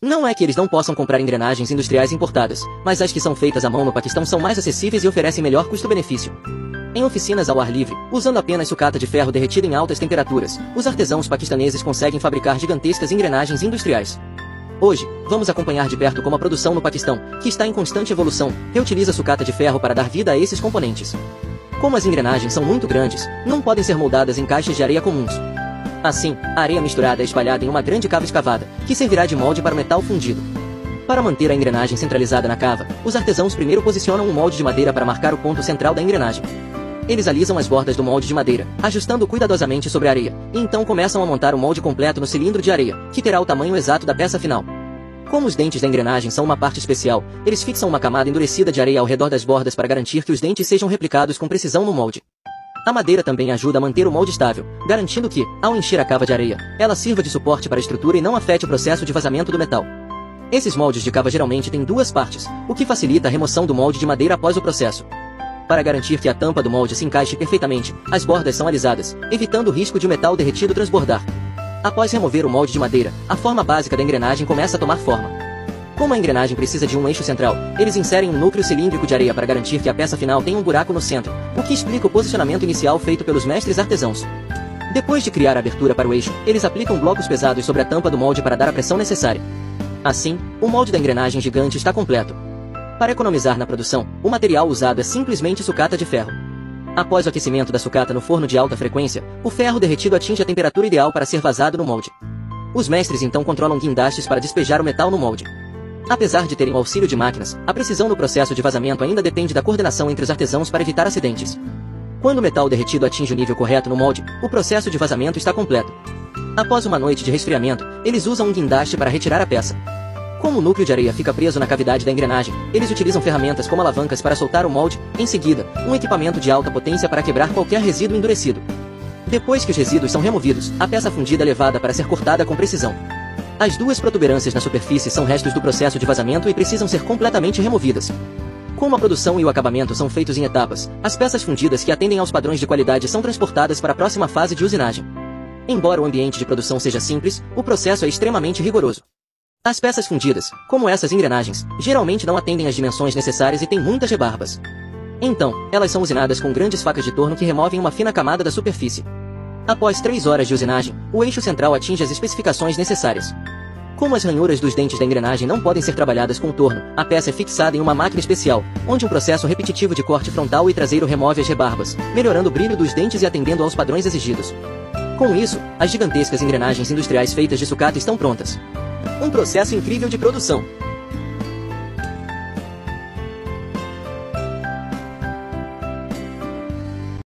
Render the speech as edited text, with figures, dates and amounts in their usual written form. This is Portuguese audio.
Não é que eles não possam comprar engrenagens industriais importadas, mas as que são feitas à mão no Paquistão são mais acessíveis e oferecem melhor custo-benefício. Em oficinas ao ar livre, usando apenas sucata de ferro derretida em altas temperaturas, os artesãos paquistaneses conseguem fabricar gigantescas engrenagens industriais. Hoje, vamos acompanhar de perto como a produção no Paquistão, que está em constante evolução, reutiliza sucata de ferro para dar vida a esses componentes. Como as engrenagens são muito grandes, não podem ser moldadas em caixas de areia comuns. Assim, a areia misturada é espalhada em uma grande cava escavada, que servirá de molde para o metal fundido. Para manter a engrenagem centralizada na cava, os artesãos primeiro posicionam um molde de madeira para marcar o ponto central da engrenagem. Eles alisam as bordas do molde de madeira, ajustando cuidadosamente sobre a areia, e então começam a montar o molde completo no cilindro de areia, que terá o tamanho exato da peça final. Como os dentes da engrenagem são uma parte especial, eles fixam uma camada endurecida de areia ao redor das bordas para garantir que os dentes sejam replicados com precisão no molde. A madeira também ajuda a manter o molde estável, garantindo que, ao encher a cava de areia, ela sirva de suporte para a estrutura e não afete o processo de vazamento do metal. Esses moldes de cava geralmente têm duas partes, o que facilita a remoção do molde de madeira após o processo. Para garantir que a tampa do molde se encaixe perfeitamente, as bordas são alisadas, evitando o risco de o metal derretido transbordar. Após remover o molde de madeira, a forma básica da engrenagem começa a tomar forma. Como a engrenagem precisa de um eixo central, eles inserem um núcleo cilíndrico de areia para garantir que a peça final tenha um buraco no centro, o que explica o posicionamento inicial feito pelos mestres artesãos. Depois de criar a abertura para o eixo, eles aplicam blocos pesados sobre a tampa do molde para dar a pressão necessária. Assim, o molde da engrenagem gigante está completo. Para economizar na produção, o material usado é simplesmente sucata de ferro. Após o aquecimento da sucata no forno de alta frequência, o ferro derretido atinge a temperatura ideal para ser vazado no molde. Os mestres então controlam guindastes para despejar o metal no molde. Apesar de terem o auxílio de máquinas, a precisão no processo de vazamento ainda depende da coordenação entre os artesãos para evitar acidentes. Quando o metal derretido atinge o nível correto no molde, o processo de vazamento está completo. Após uma noite de resfriamento, eles usam um guindaste para retirar a peça. Como o núcleo de areia fica preso na cavidade da engrenagem, eles utilizam ferramentas como alavancas para soltar o molde, em seguida, um equipamento de alta potência para quebrar qualquer resíduo endurecido. Depois que os resíduos são removidos, a peça fundida é levada para ser cortada com precisão. As duas protuberâncias na superfície são restos do processo de vazamento e precisam ser completamente removidas. Como a produção e o acabamento são feitos em etapas, as peças fundidas que atendem aos padrões de qualidade são transportadas para a próxima fase de usinagem. Embora o ambiente de produção seja simples, o processo é extremamente rigoroso. As peças fundidas, como essas engrenagens, geralmente não atendem às dimensões necessárias e têm muitas rebarbas. Então, elas são usinadas com grandes facas de torno que removem uma fina camada da superfície. Após 3 horas de usinagem, o eixo central atinge as especificações necessárias. Como as ranhuras dos dentes da engrenagem não podem ser trabalhadas com torno, a peça é fixada em uma máquina especial, onde um processo repetitivo de corte frontal e traseiro remove as rebarbas, melhorando o brilho dos dentes e atendendo aos padrões exigidos. Com isso, as gigantescas engrenagens industriais feitas de sucata estão prontas. Um processo incrível de produção.